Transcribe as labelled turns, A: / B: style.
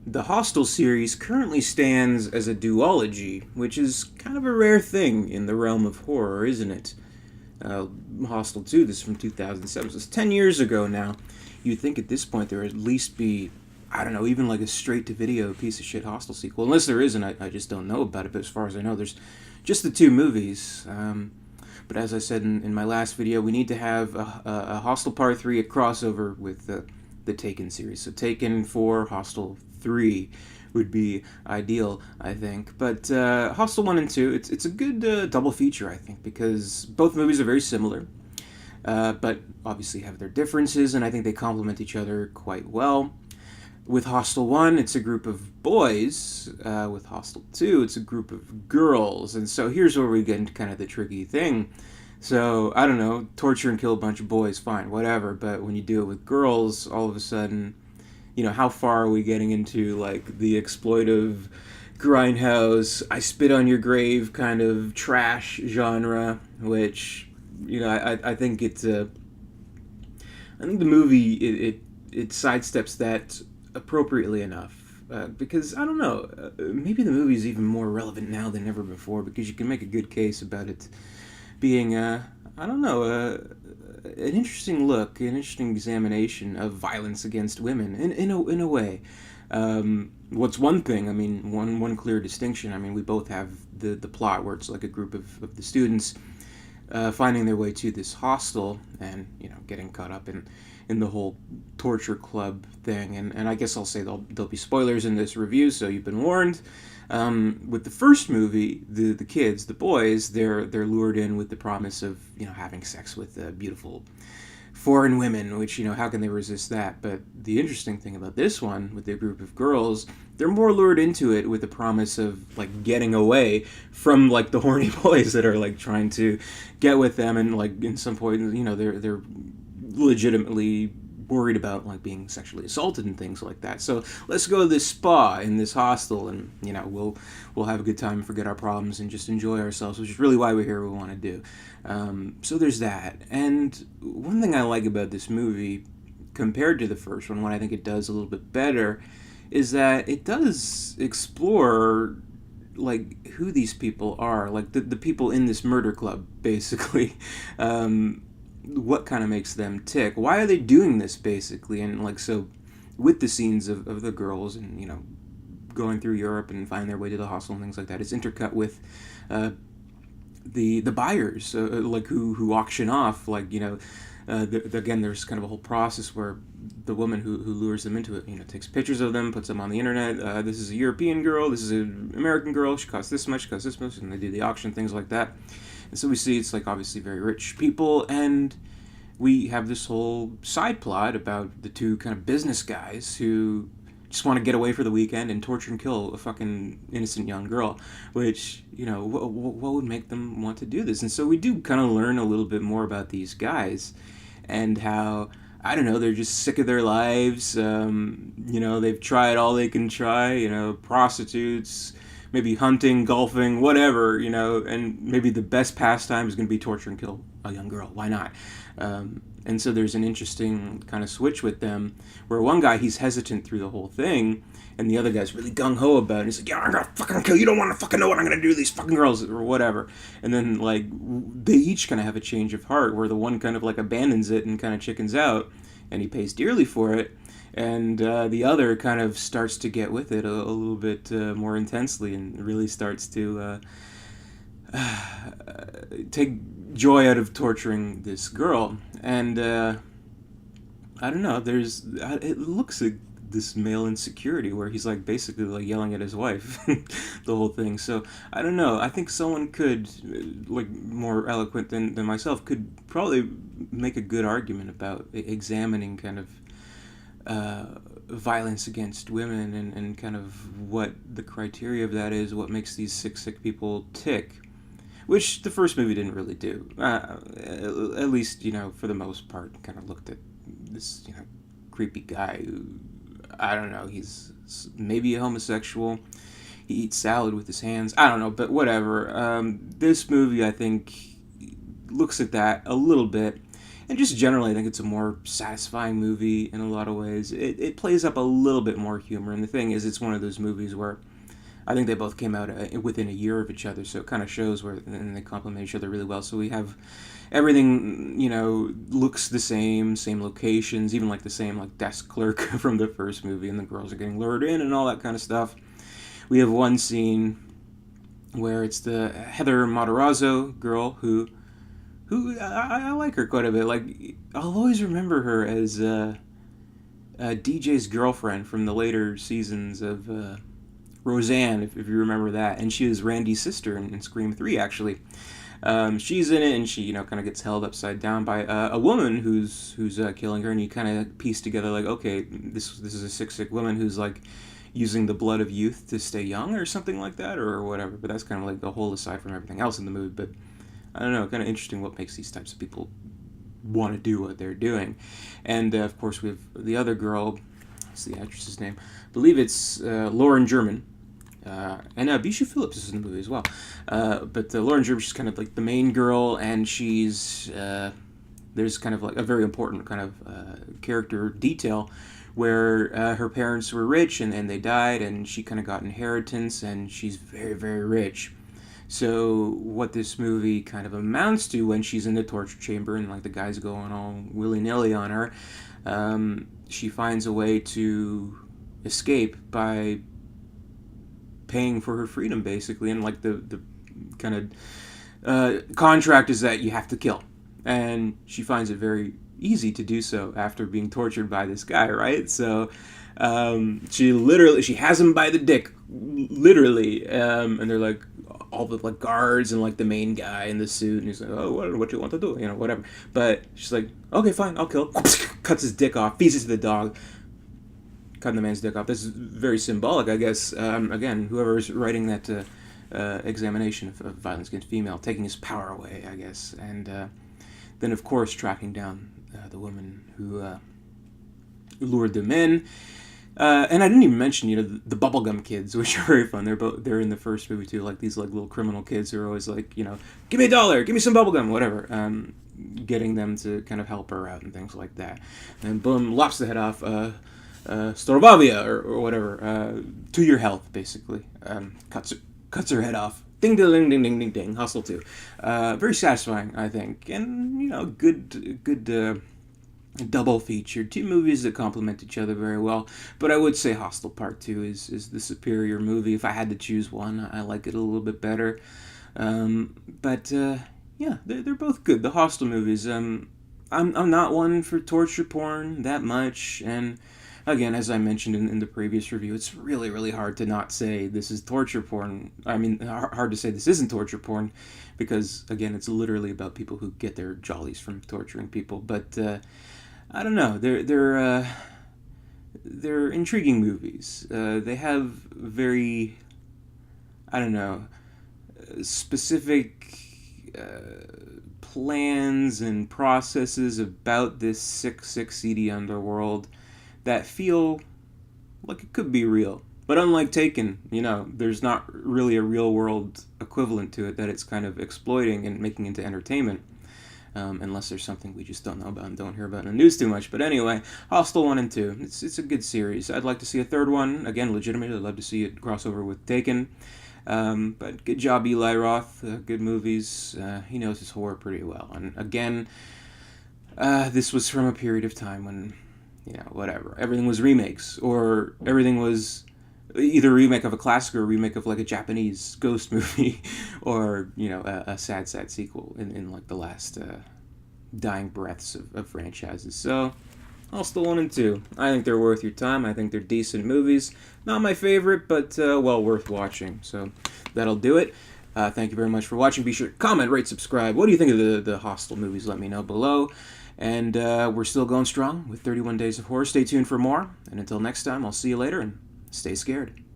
A: The Hostel series currently stands as a duology, which is kind of a rare thing in the realm of horror, isn't it? Uh, Hostel 2, this is from 2007, so it's 10 years ago now. You'd think at this point there would at least be, I don't know, even like a straight to video piece of shit Hostel sequel. Unless there isn't, I just don't know about it, but as far as I know, there's just the two movies. But as I said in my last video, we need to have a Hostel Part 3, a crossover with the Taken series. So Taken 4, Hostel 3 would be ideal, I think. But Hostel 1 and 2, it's a good double feature, I think, because both movies are very similar, but obviously have their differences, and I think they complement each other quite well. With Hostel 1, it's a group of boys. With Hostel 2, it's a group of girls. And so here's where we get into kind of the tricky thing. So, I don't know, torture and kill a bunch of boys, fine, whatever. But when you do it with girls, all of a sudden, how far are we getting into, like, the exploitive, grindhouse, I spit on your grave kind of trash genre, which, I think it's I think the movie, it sidesteps that appropriately enough, because I don't know, maybe the movie is even more relevant now than ever before, because you can make a good case about it being I don't know, an interesting look, an interesting examination of violence against women in a way. What's one thing? I mean, one clear distinction. I mean, we both have the plot where it's like a group of the students finding their way to this hostel and getting caught up in the whole torture club thing. And I guess I'll say there'll be spoilers in this review, so you've been warned. With the first movie, the kids, the boys, they're lured in with the promise of having sex with beautiful foreign women, which how can they resist that? But the interesting thing about this one with the group of girls, they're more lured into it with the promise of like getting away from like the horny boys that are like trying to get with them, and like in some point they're legitimately worried about like being sexually assaulted and things like that. So let's go to this spa in this hostel, and we'll have a good time, forget our problems, and just enjoy ourselves, which is really why we're here. We want to do. So there's that. And one thing I like about this movie compared to the first one, what I think it does a little bit better, is that it does explore like who these people are, like the people in this murder club, basically. What kind of makes them tick? Why are they doing this, basically? And like, so with the scenes of the girls and going through Europe and finding their way to the hostel and things like that, it's intercut with the buyers, like who auction off, like again, there's kind of a whole process where the woman who lures them into it takes pictures of them, puts them on the internet. This is a European girl, this is an American girl, she costs this much, she costs this much, and they do the auction, things like that. And so we see it's like obviously very rich people, and we have this whole side plot about the two kind of business guys who just want to get away for the weekend and torture and kill a fucking innocent young girl, which, what would make them want to do this? And so we do kind of learn a little bit more about these guys and how, I don't know, they're just sick of their lives. They've tried all they can try, prostitutes, maybe hunting, golfing, whatever, and maybe the best pastime is going to be torture and kill a young girl. Why not? And so there's an interesting kind of switch with them, where one guy, he's hesitant through the whole thing, and the other guy's really gung-ho about it. He's like, yeah, I'm going to fucking kill you. You don't want to fucking know what I'm going to do to these fucking girls, or whatever. And then, like, they each kind of have a change of heart, where the one kind of, like, abandons it and kind of chickens out, and he pays dearly for it. And the other kind of starts to get with it a little bit more intensely, and really starts to take joy out of torturing this girl. And I don't know, it looks like this male insecurity where he's like basically like yelling at his wife the whole thing. So I don't know, I think someone could, like more eloquent than myself, could probably make a good argument about examining kind of violence against women, and kind of what the criteria of that is, what makes these sick people tick, which the first movie didn't really do. At least, for the most part, kind of looked at this, creepy guy who, I don't know, he's maybe a homosexual, he eats salad with his hands, I don't know, but whatever. This movie, I think, looks at that a little bit, And just generally, I think it's a more satisfying movie in a lot of ways. It plays up a little bit more humor, and the thing is, it's one of those movies where I think they both came out within a year of each other, so it kind of shows where and they complement each other really well. So we have everything, looks the same locations, even like the same like desk clerk from the first movie, and the girls are getting lured in and all that kind of stuff. We have one scene where it's the Heather Matarazzo girl who I like her quite a bit. Like, I'll always remember her as DJ's girlfriend from the later seasons of Roseanne, if you remember that. And she was Randy's sister in Scream 3, actually. She's in it, and she, kind of gets held upside down by a woman who's killing her, and you kind of piece together, like, okay, this is a sick woman who's, like, using the blood of youth to stay young or something like that, or whatever. But that's kind of like the whole aside from everything else in the movie. But I don't know, kind of interesting what makes these types of people want to do what they're doing. And of course, we have the other girl. What's the actress's name? I believe it's Lauren German. And Bishu Phillips is in the movie as well. But Lauren German, she's kind of like the main girl, and she's there's kind of like a very important kind of character detail where her parents were rich and they died, and she kind of got inheritance, and she's very, very rich. So what this movie kind of amounts to, when she's in the torture chamber and like the guy's going all willy-nilly on her, she finds a way to escape by paying for her freedom, basically. And like the kind of contract is that you have to kill, and she finds it very easy to do so after being tortured by this guy, right? So she has him by the dick, literally, and they're like all the like guards and like the main guy in the suit, and he's like, oh, what do you want to do, whatever. But she's like, okay, fine, I'll kill. Cuts his dick off, feeds it to the dog. Cutting the man's dick off. This is very symbolic, I guess. Again, whoever's writing that examination of violence against female, taking his power away, I guess. And then, of course, tracking down the woman who lured them in. And I didn't even mention, the bubblegum kids, which are very fun. They're in the first movie too, like these like little criminal kids who are always like, give me $1, give me some bubblegum, whatever. Getting them to kind of help her out and things like that. And boom, lops the head off. Storovavia or whatever, to your health, basically. Cuts her head off. Ding ding ding ding ding ding. Hostel 2. Very satisfying, I think, and good double feature. Two movies that complement each other very well. But I would say Hostel Part 2 is the superior movie. If I had to choose one, I like it a little bit better. But yeah, they're both good. The Hostel movies. I'm not one for torture porn that much, and again, as I mentioned in the previous review, it's really, really hard to not say this is torture porn. I mean, hard to say this isn't torture porn, because, again, it's literally about people who get their jollies from torturing people. But, I don't know, they're intriguing movies. They have very, I don't know, specific plans and processes about this sick, seedy underworld that feel like it could be real. But unlike Taken, there's not really a real world equivalent to it that it's kind of exploiting and making into entertainment. Unless there's something we just don't know about and don't hear about in the news too much. But anyway, Hostel 1 and 2. It's a good series. I'd like to see a third one. Again, legitimately, I'd love to see it cross over with Taken. But good job, Eli Roth. Good movies. He knows his horror pretty well. And again, this was from a period of time when, whatever. Everything was remakes, or everything was either a remake of a classic or a remake of like a Japanese ghost movie, or a sad sequel in like the last dying breaths of franchises. So Hostel 1 and 2, I think they're worth your time. I think they're decent movies. Not my favorite, but well worth watching. So that'll do it. Thank you very much for watching. Be sure to comment, rate, subscribe. What do you think of the Hostel movies? Let me know below. And we're still going strong with 31 Days of Horror. Stay tuned for more. And until next time, I'll see you later, and stay scared.